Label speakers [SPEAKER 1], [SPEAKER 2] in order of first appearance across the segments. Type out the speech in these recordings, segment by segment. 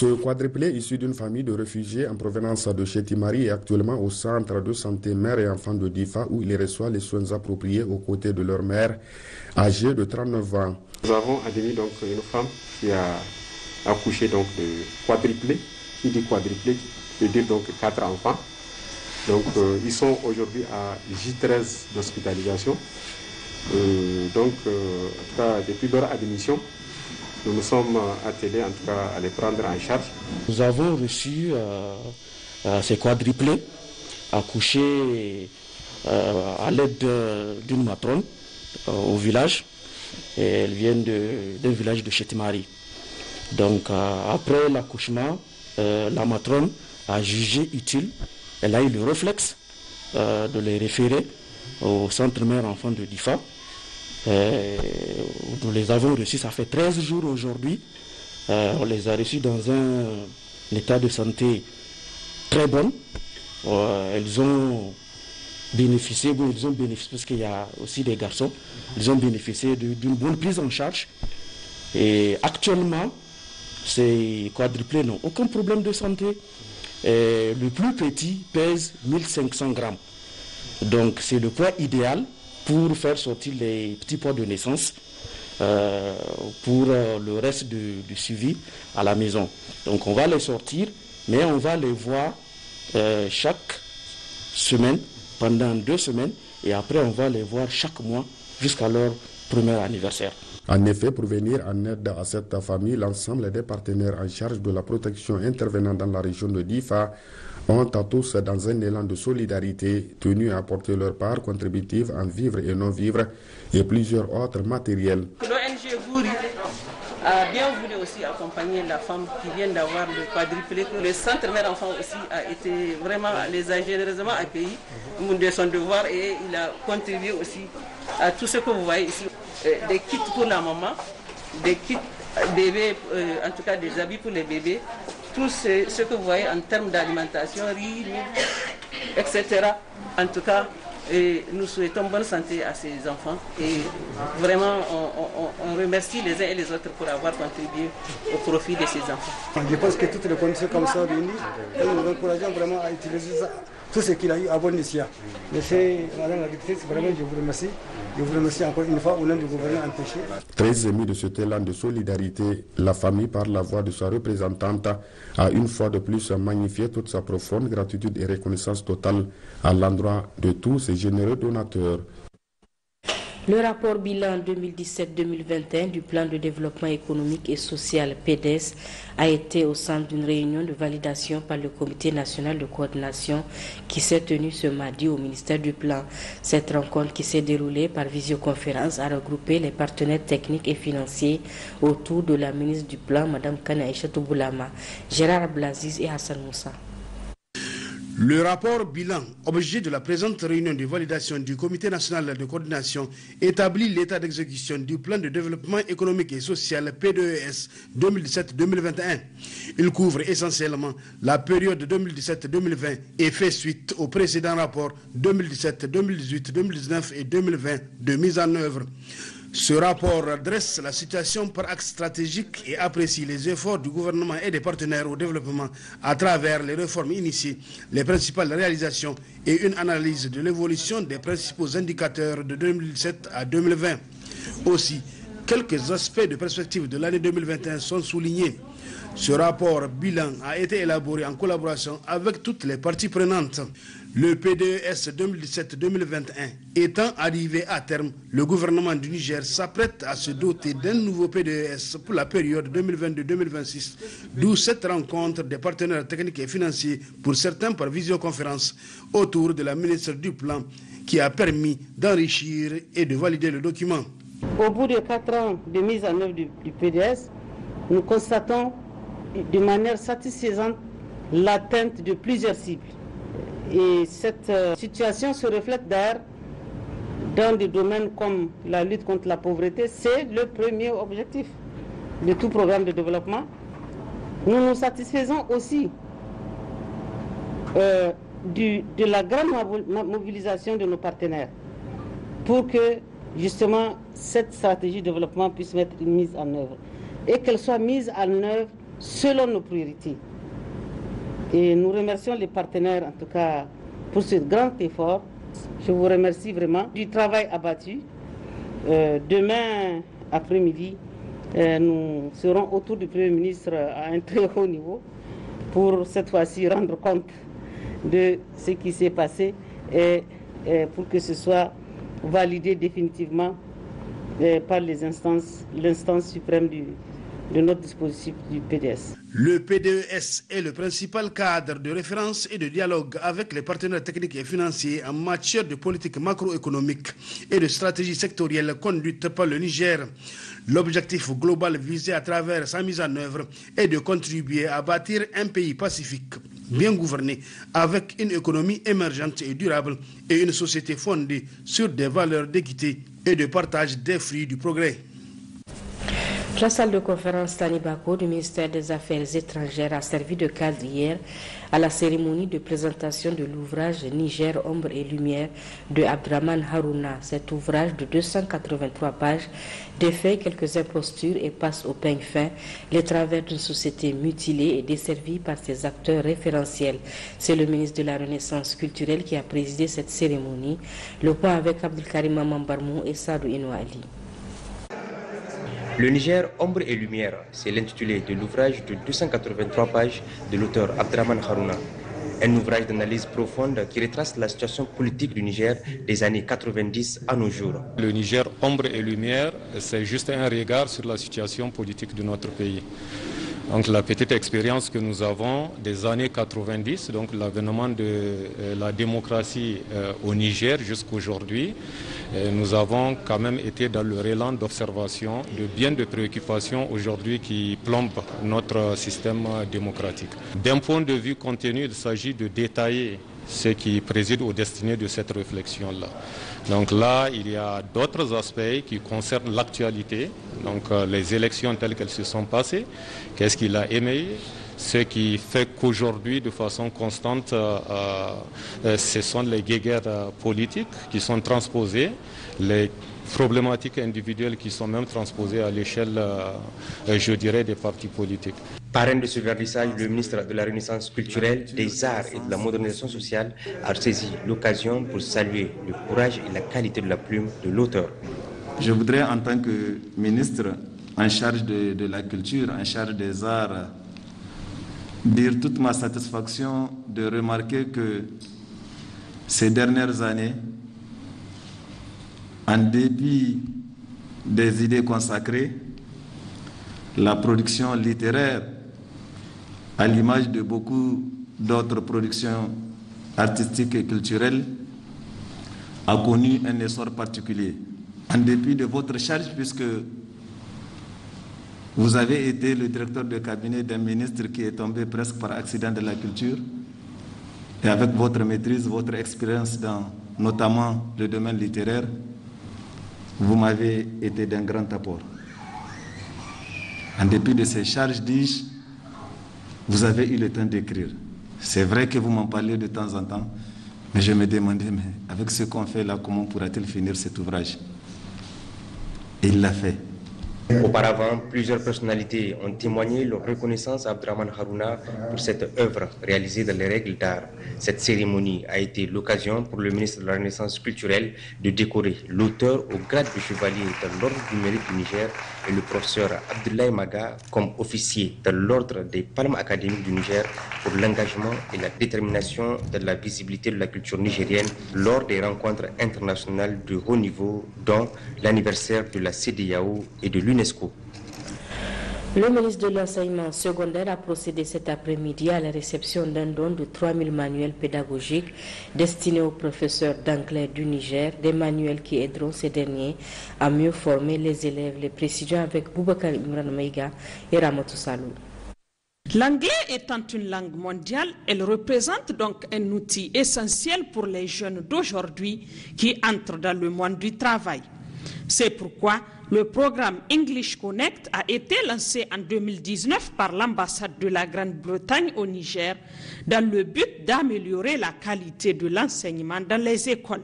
[SPEAKER 1] Ce quadruplé issu d'une famille de réfugiés en provenance de Chétimari est actuellement au centre de santé mère et enfant de Difa où il reçoit les soins appropriés aux côtés de leur mère âgée de 39 ans.
[SPEAKER 2] Nous avons admis donc une femme qui a accouché donc de quadruplé. Qui dit quadruplé veut dire donc 4 enfants. Donc ils sont aujourd'hui à J13 d'hospitalisation. En tout cas depuis leur admission, nous nous sommes attelés en tout cas à les prendre en charge.
[SPEAKER 3] Nous avons reçu ces quadruplés accouchés à l'aide d'une matrone au village. Et elles viennent d'un village de Chétimari. Donc après l'accouchement, la matrone a jugé utile, elle a eu le réflexe de les référer au centre mère-enfant de Difa. Nous les avons reçus, ça fait 13 jours aujourd'hui. On les a reçus dans un état de santé très bon. Elles ont bénéficié, parce qu'il y a aussi des garçons, ils ont bénéficié d'une bonne prise en charge. Et actuellement, ces quadruplés n'ont aucun problème de santé. Le plus petit pèse 1500 grammes. Donc c'est le poids idéal pour faire sortir les petits poids de naissance pour le reste du suivi à la maison. Donc on va les sortir, mais on va les voir chaque semaine, pendant 2 semaines, et après on va les voir chaque mois jusqu'à leur premier anniversaire.
[SPEAKER 1] En effet, pour venir en aide à cette famille, l'ensemble des partenaires en charge de la protection intervenant dans la région de Difa ont à tous, dans un élan de solidarité, tenu à apporter leur part contributive en vivres et non-vivres et plusieurs autres matériels.
[SPEAKER 4] L'ONG Gouri a bien voulu aussi accompagner la femme qui vient d'avoir le quadruplé. Le centre mère-enfant aussi a été vraiment, les a généreusement accueillis de son devoir et il a contribué aussi à tout ce que vous voyez ici. Des kits pour la maman, des kits bébés, en tout cas des habits pour les bébés, tout ce que vous voyez en termes d'alimentation, riz, etc. En tout cas, nous souhaitons bonne santé à ces enfants et vraiment on remercie les uns et les autres pour avoir contribué au profit de ces enfants.
[SPEAKER 5] Je pense que toutes les conditions comme ça réunies, nous encourageons vraiment à utiliser ça, tout ce qu'il a eu à bon escient. Monsieur, madame la directrice, vraiment je vous remercie. Je vous remercie encore une fois au nom du gouvernement empêché.
[SPEAKER 1] Très ému de cet élan de solidarité, la famille, par la voix de sa représentante, a une fois de plus magnifié toute sa profonde gratitude et reconnaissance totale à l'endroit de tous ces généreux donateurs.
[SPEAKER 6] Le rapport bilan 2017-2021 du plan de développement économique et social PDS a été au centre d'une réunion de validation par le Comité national de coordination qui s'est tenue ce mardi au ministère du Plan. Cette rencontre qui s'est déroulée par visioconférence a regroupé les partenaires techniques et financiers autour de la ministre du Plan, Mme Kana Aïchatou Boulama, Gérard Blaziz et Hassan Moussa.
[SPEAKER 7] Le rapport bilan, objet de la présente réunion de validation du Comité national de coordination, établit l'état d'exécution du plan de développement économique et social PDES 2017-2021. Il couvre essentiellement la période 2017-2020 et fait suite au précédent rapport 2017, 2018, 2019 et 2020 de mise en œuvre. Ce rapport dresse la situation par axe stratégique et apprécie les efforts du gouvernement et des partenaires au développement à travers les réformes initiées, les principales réalisations et une analyse de l'évolution des principaux indicateurs de 2017 à 2020. Aussi, quelques aspects de perspective de l'année 2021 sont soulignés. Ce rapport bilan a été élaboré en collaboration avec toutes les parties prenantes. Le PDES 2017-2021 étant arrivé à terme, le gouvernement du Niger s'apprête à se doter d'un nouveau PDES pour la période 2022-2026, d'où cette rencontre des partenaires techniques et financiers, pour certains par visioconférence, autour de la ministre du Plan, qui a permis d'enrichir et de valider le document.
[SPEAKER 4] Au bout de 4 ans de mise en œuvre du PDS, nous constatons de manière satisfaisante l'atteinte de plusieurs cibles. Et cette situation se reflète d'ailleurs dans des domaines comme la lutte contre la pauvreté. C'est le premier objectif de tout programme de développement. Nous nous satisfaisons aussi de la grande mobilisation de nos partenaires pour que justement cette stratégie de développement puisse être mise en œuvre et qu'elle soit mise en œuvre selon nos priorités. Et nous remercions les partenaires, en tout cas, pour ce grand effort. Je vous remercie vraiment du travail abattu. Demain après-midi, nous serons autour du Premier ministre à un très haut niveau pour cette fois-ci rendre compte de ce qui s'est passé et pour que ce soit validé définitivement par l'instance suprême de notre dispositif du PDS.
[SPEAKER 7] Le PDES est le principal cadre de référence et de dialogue avec les partenaires techniques et financiers en matière de politique macroéconomique et de stratégie sectorielle conduite par le Niger. L'objectif global visé à travers sa mise en œuvre est de contribuer à bâtir un pays pacifique, bien gouverné, avec une économie émergente et durable et une société fondée sur des valeurs d'équité et de partage des fruits du progrès.
[SPEAKER 6] La salle de conférence Tani Bako du ministère des Affaires étrangères a servi de cadre hier à la cérémonie de présentation de l'ouvrage Niger, Ombre et Lumière de Abdraman Harouna. Cet ouvrage de 283 pages défait quelques impostures et passe au peigne fin les travers d'une société mutilée et desservie par ses acteurs référentiels. C'est le ministre de la Renaissance culturelle qui a présidé cette cérémonie. Le point avec Abdelkarim Mambarmou et Sadou Inouali.
[SPEAKER 8] Le Niger, Ombre et Lumière, c'est l'intitulé de l'ouvrage de 283 pages de l'auteur Abdraman Harouna. Un ouvrage d'analyse profonde qui retrace la situation politique du Niger des années 90 à nos jours.
[SPEAKER 9] Le Niger, Ombre et Lumière, c'est juste un regard sur la situation politique de notre pays. Donc la petite expérience que nous avons des années 90, donc l'avènement de la démocratie au Niger jusqu'aujourd'hui, nous avons quand même été dans le élan d'observation de bien de préoccupations aujourd'hui qui plombent notre système démocratique. D'un point de vue contenu, il s'agit de détailler ce qui préside aux destinées de cette réflexion-là. Donc là, il y a d'autres aspects qui concernent l'actualité, donc les élections telles qu'elles se sont passées, qu'est-ce qu'il a émeillé, ce qui fait qu'aujourd'hui, de façon constante, ce sont les guéguerres politiques qui sont transposées, les problématiques individuelles qui sont même transposées à l'échelle, je dirais, des partis politiques.
[SPEAKER 8] Parrain de ce vernissage, le ministre de la Renaissance culturelle, des arts et de la modernisation sociale a saisi l'occasion pour saluer le courage et la qualité de la plume de l'auteur.
[SPEAKER 10] Je voudrais, en tant que ministre en charge de la culture, en charge des arts, dire toute ma satisfaction de remarquer que ces dernières années, en dépit des idées consacrées, la production littéraire, à l'image de beaucoup d'autres productions artistiques et culturelles, a connu un essor particulier. En dépit de votre charge, puisque vous avez été le directeur de cabinet d'un ministre qui est tombé presque par accident de la culture, et avec votre maîtrise, votre expérience dans notamment le domaine littéraire, vous m'avez été d'un grand apport. En dépit de ces charges, dis-je, vous avez eu le temps d'écrire. C'est vrai que vous m'en parlez de temps en temps, mais je me demandais, mais avec ce qu'on fait là, comment pourra-t-il finir cet ouvrage? Et il l'a fait.
[SPEAKER 8] Auparavant, plusieurs personnalités ont témoigné leur reconnaissance à Abdraman Harouna pour cette œuvre réalisée dans les règles d'art. Cette cérémonie a été l'occasion pour le ministre de la Renaissance culturelle de décorer l'auteur au grade de chevalier dans l'ordre du mérite du Niger et le professeur Abdoulaye Maga comme officier dans l'ordre des palmes académiques du Niger pour l'engagement et la détermination de la visibilité de la culture nigérienne lors des rencontres internationales de haut niveau, dont l'anniversaire de la CEDEAO et de l'UNESCO.
[SPEAKER 6] Le ministre de l'Enseignement secondaire a procédé cet après-midi à la réception d'un don de 3000 manuels pédagogiques destinés aux professeurs d'anglais du Niger, des manuels qui aideront ces derniers à mieux former les élèves. Les précisions avec Boubacar Imran Maïga et Ramatou Salou.
[SPEAKER 11] L'anglais étant une langue mondiale, elle représente donc un outil essentiel pour les jeunes d'aujourd'hui qui entrent dans le monde du travail. C'est pourquoi le programme English Connect a été lancé en 2019 par l'ambassade de la Grande-Bretagne au Niger dans le but d'améliorer la qualité de l'enseignement dans les écoles.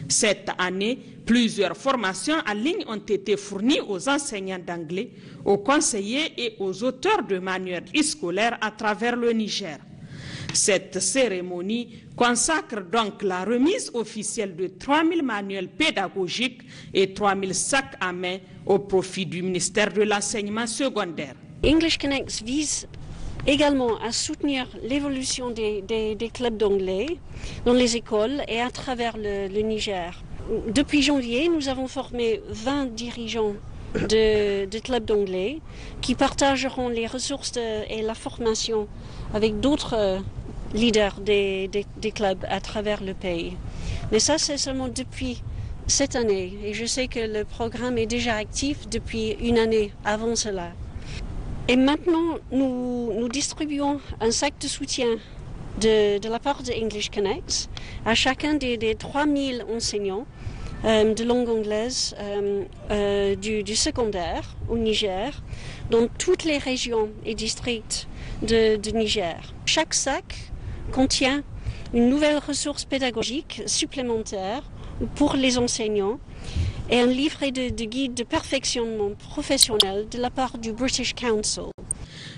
[SPEAKER 11] Cette année, plusieurs formations en ligne ont été fournies aux enseignants d'anglais, aux conseillers et aux auteurs de manuels scolaires à travers le Niger. Cette cérémonie consacre donc la remise officielle de 3000 manuels pédagogiques et 3000 sacs à main au profit du ministère de l'enseignement secondaire.
[SPEAKER 12] English Connects vise également à soutenir l'évolution des clubs d'anglais dans les écoles et à travers le Niger. Depuis janvier, nous avons formé 20 dirigeants de clubs d'anglais qui partageront les ressources et la formation avec d'autres leaders des clubs à travers le pays. Mais ça, c'est seulement depuis cette année. Et je sais que le programme est déjà actif depuis une année avant cela. Et maintenant, nous distribuons un sac de soutien de la part de English Connect à chacun des 3000 enseignants de langue anglaise du secondaire au Niger, dans toutes les régions et districts de Niger. Chaque sac contient une nouvelle ressource pédagogique supplémentaire pour les enseignants et un livret de guide de perfectionnement professionnel de la part du British Council.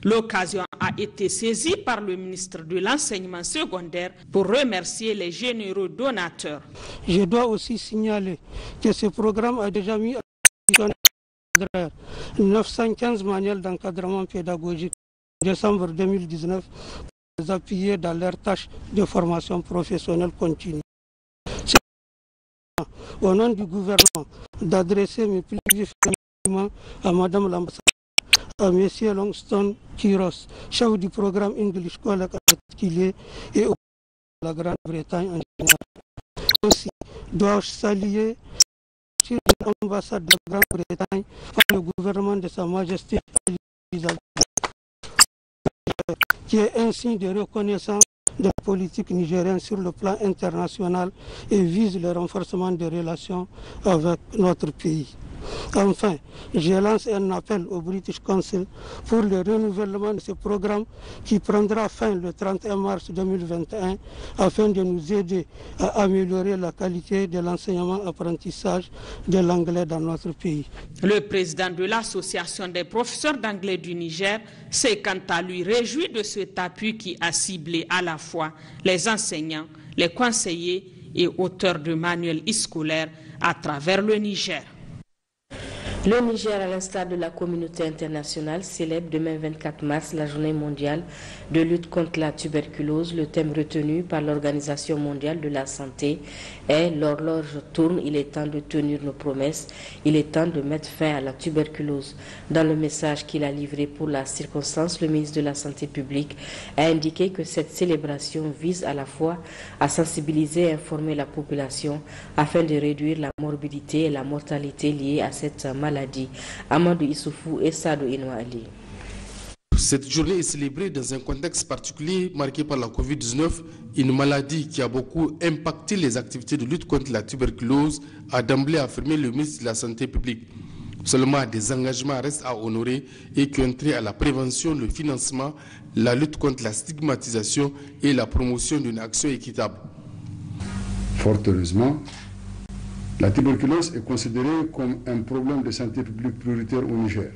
[SPEAKER 11] L'occasion a été saisie par le ministre de l'enseignement secondaire pour remercier les généreux donateurs.
[SPEAKER 13] Je dois aussi signaler que ce programme a déjà mis à disposition 915 manuels d'encadrement pédagogique en décembre 2019 pour les appuyer dans leurs tâches de formation professionnelle continue. C'est au nom du gouvernement d'adresser mes plus vifs remerciements à Madame l'ambassadeur, à M. Longston Kiros, chef du programme English College particulier et au de la Grande-Bretagne en général. Aussi, dois-je saluer l'ambassade de la Grande-Bretagne par le gouvernement de Sa Majesté Elisabeth, qui est un signe de reconnaissance de la politique nigérienne sur le plan international et vise le renforcement des relations avec notre pays. Enfin, je lance un appel au British Council pour le renouvellement de ce programme qui prendra fin le 31 mars 2021 afin de nous aider à améliorer la qualité de l'enseignement-apprentissage de l'anglais dans notre pays.
[SPEAKER 11] Le président de l'Association des professeurs d'anglais du Niger s'est quant à lui réjoui de cet appui qui a ciblé à la fois les enseignants, les conseillers et auteurs de manuels scolaires à travers le Niger.
[SPEAKER 6] Le Niger, à l'instar de la communauté internationale, célèbre demain 24 mars la journée mondiale de lutte contre la tuberculose. Le thème retenu par l'Organisation mondiale de la santé est « L'horloge tourne, il est temps de tenir nos promesses, il est temps de mettre fin à la tuberculose ». Dans le message qu'il a livré pour la circonstance, le ministre de la Santé publique a indiqué que cette célébration vise à la fois à sensibiliser et informer la population afin de réduire la morbidité et la mortalité liées à cette maladie. Amadou Issoufou et Sadou Inouali. Ali.
[SPEAKER 7] Cette journée est célébrée dans un contexte particulier marqué par la Covid-19, une maladie qui a beaucoup impacté les activités de lutte contre la tuberculose, a d'emblée affirmé le ministre de la Santé publique. Seulement des engagements restent à honorer et qui ont trait à la prévention, le financement, la lutte contre la stigmatisation et la promotion d'une action équitable.
[SPEAKER 1] Fort heureusement, la tuberculose est considérée comme un problème de santé publique prioritaire au Niger.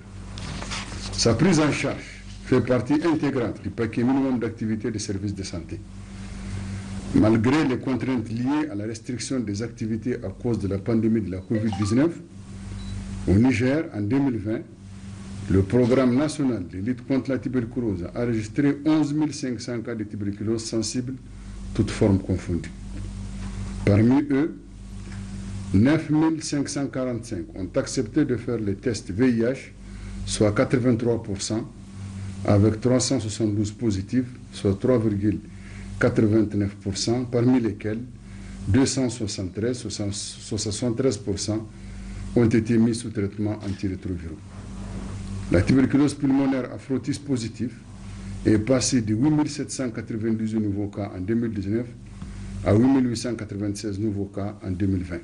[SPEAKER 1] Sa prise en charge fait partie intégrante du paquet minimum d'activités des services de santé. Malgré les contraintes liées à la restriction des activités à cause de la pandémie de la Covid-19, au Niger, en 2020, le programme national de lutte contre la tuberculose a enregistré 11 500 cas de tuberculose sensibles, toutes formes confondues. Parmi eux, 9 545 ont accepté de faire les tests VIH, soit 83%, avec 372 positifs, soit 3,89%, parmi lesquels 273, 73% ont été mis sous traitement antirétroviraux. La tuberculose pulmonaire à frotis positif est passée de 8 792 nouveaux cas en 2019 à 8 896 nouveaux cas en 2020.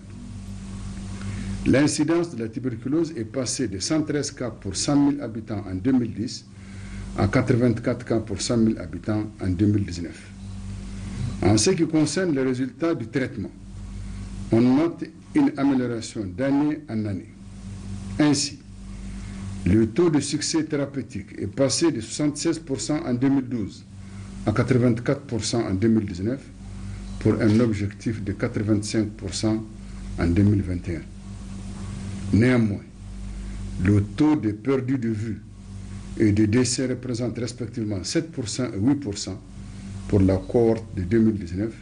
[SPEAKER 1] L'incidence de la tuberculose est passée de 113 cas pour 100 000 habitants en 2010 à 84 cas pour 100 000 habitants en 2019. En ce qui concerne les résultats du traitement,
[SPEAKER 14] on note une amélioration d'année en année. Ainsi, le taux de succès thérapeutique est passé de 76% en 2012 à 84% en 2019 pour un objectif de 85% en 2021. Néanmoins, le taux de perdu de vue et de décès représente respectivement 7% et 8% pour la cohorte de 2019,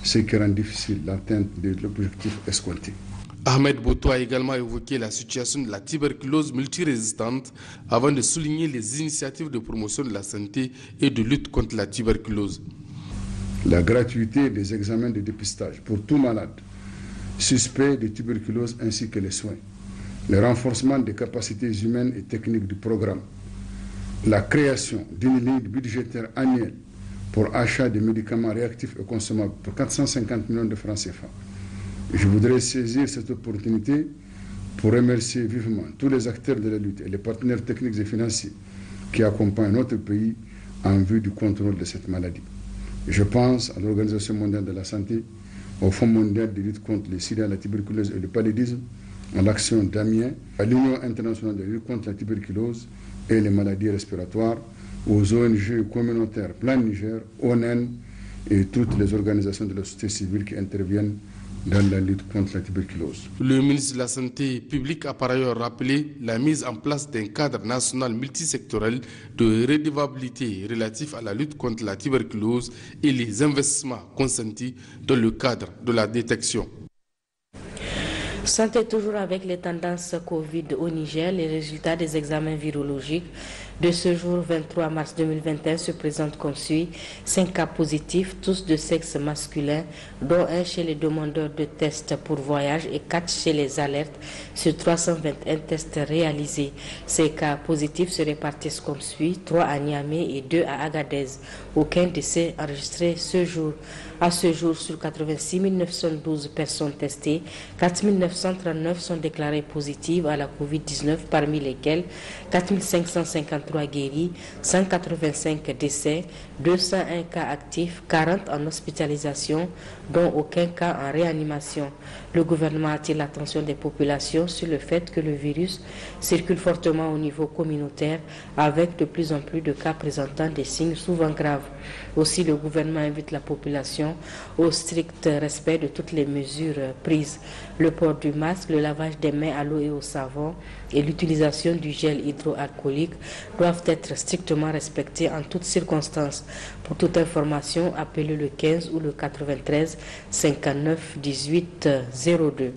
[SPEAKER 14] ce qui rend difficile l'atteinte de l'objectif escompté.
[SPEAKER 7] Ahmed Boto a également évoqué la situation de la tuberculose multirésistante avant de souligner les initiatives de promotion de la santé et de lutte contre la tuberculose.
[SPEAKER 14] La gratuité des examens de dépistage pour tout malade suspect de tuberculose ainsi que les soins, le renforcement des capacités humaines et techniques du programme, la création d'une ligne budgétaire annuelle pour achat de médicaments réactifs et consommables pour 450 millions de francs CFA. Je voudrais saisir cette opportunité pour remercier vivement tous les acteurs de la lutte et les partenaires techniques et financiers qui accompagnent notre pays en vue du contrôle de cette maladie. Je pense à l'Organisation mondiale de la santé, au Fonds mondial de lutte contre le sida, la tuberculose et le paludisme, à l'action d'Amiens, à l'Union internationale de lutte contre la tuberculose et les maladies respiratoires, aux ONG communautaires Plan Niger, ONN et toutes les organisations de la société civile qui interviennent dans la lutte contre la tuberculose.
[SPEAKER 7] Le ministre de la Santé publique a par ailleurs rappelé la mise en place d'un cadre national multisectoriel de redevabilité relatif à la lutte contre la tuberculose et les investissements consentis dans le cadre de la détection.
[SPEAKER 6] Santé toujours avec les tendances Covid au Niger, les résultats des examens virologiques de ce jour 23 mars 2021 se présentent comme suit. 5 cas positifs, tous de sexe masculin, dont 1 chez les demandeurs de tests pour voyage et 4 chez les alertes sur 321 tests réalisés. Ces cas positifs se répartissent comme suit. 3 à Niamey et 2 à Agadez. Aucun décès enregistré ce jour. À ce jour, sur 86 912 personnes testées, 4 939 sont déclarées positives à la Covid-19, parmi lesquelles 4 553 guéris, 185 décès, 201 cas actifs, 40 en hospitalisation, dont aucun cas en réanimation. Le gouvernement attire l'attention des populations sur le fait que le virus circule fortement au niveau communautaire, avec de plus en plus de cas présentant des signes souvent graves. Aussi, le gouvernement invite la population au strict respect de toutes les mesures prises. Le port du masque, le lavage des mains à l'eau et au savon et l'utilisation du gel hydroalcoolique doivent être strictement respectés en toutes circonstances. Pour toute information, appelez le 15 ou le 93 59 18 02.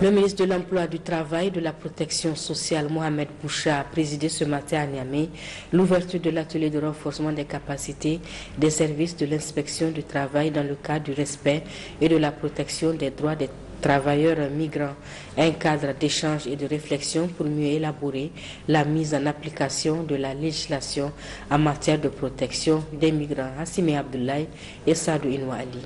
[SPEAKER 6] Le ministre de l'Emploi, du Travail et de la Protection sociale, Mohamed Boucha, a présidé ce matin à Niamey l'ouverture de l'atelier de renforcement des capacités des services de l'inspection du travail dans le cadre du respect et de la protection des droits des travailleurs migrants. Un cadre d'échange et de réflexion pour mieux élaborer la mise en application de la législation en matière de protection des migrants. Hassimi Abdoulaye et Sadou Inouali.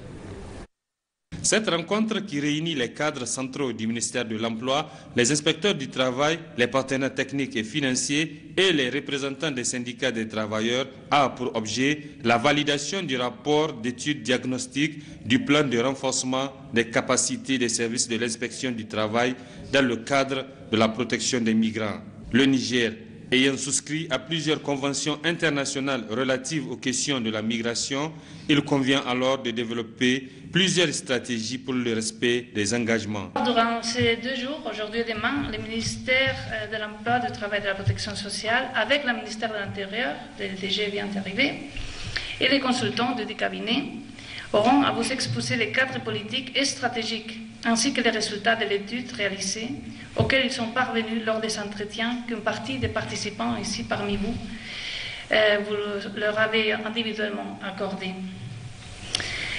[SPEAKER 15] Cette rencontre qui réunit les cadres centraux du ministère de l'Emploi, les inspecteurs du travail, les partenaires techniques et financiers et les représentants des syndicats des travailleurs a pour objet la validation du rapport d'études diagnostiques du plan de renforcement des capacités des services de l'inspection du travail dans le cadre de la protection des migrants. Le Niger, ayant souscrit à plusieurs conventions internationales relatives aux questions de la migration, il convient alors de développer plusieurs stratégies pour le respect des engagements.
[SPEAKER 16] Durant ces 2 jours, aujourd'hui et demain, le ministère de l'Emploi, du Travail et de la Protection sociale, avec le ministère de l'Intérieur, le DG vient d'arriver, et les consultants du cabinet, auront à vous exposer les cadres politiques et stratégiques, ainsi que les résultats de l'étude réalisée, auxquels ils sont parvenus lors des entretiens qu'une partie des participants ici parmi vous, vous leur avez individuellement accordé.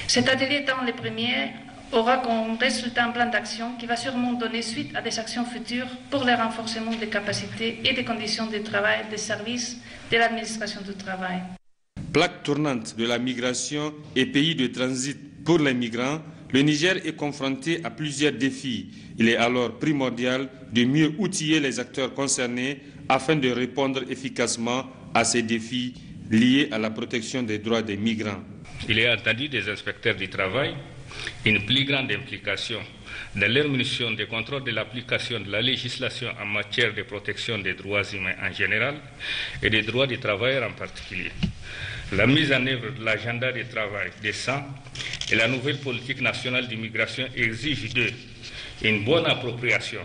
[SPEAKER 16] Cet atelier étant le premier, aura comme résultat un plan d'action qui va sûrement donner suite à des actions futures pour le renforcement des capacités et des conditions de travail des services de l'administration du travail.
[SPEAKER 15] Plaque tournante de la migration et pays de transit pour les migrants, le Niger est confronté à plusieurs défis. Il est alors primordial de mieux outiller les acteurs concernés afin de répondre efficacement à ces défis liés à la protection des droits des migrants.
[SPEAKER 17] Il est attendu des inspecteurs du travail une plus grande implication dans leur mission de contrôle de l'application de la législation en matière de protection des droits humains en général et des droits des travailleurs en particulier. La mise en œuvre de l'agenda de travail décent et la nouvelle politique nationale d'immigration exigent d'eux une bonne appropriation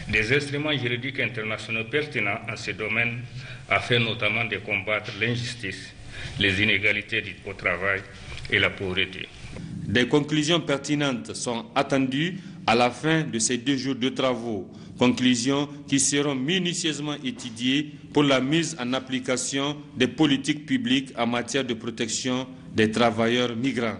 [SPEAKER 17] des instruments juridiques internationaux pertinents en ce domaine afin notamment de combattre l'injustice, les inégalités au travail et la pauvreté.
[SPEAKER 15] Des conclusions pertinentes sont attendues à la fin de ces 2 jours de travaux, conclusions qui seront minutieusement étudiées pour la mise en application des politiques publiques en matière de protection des travailleurs migrants.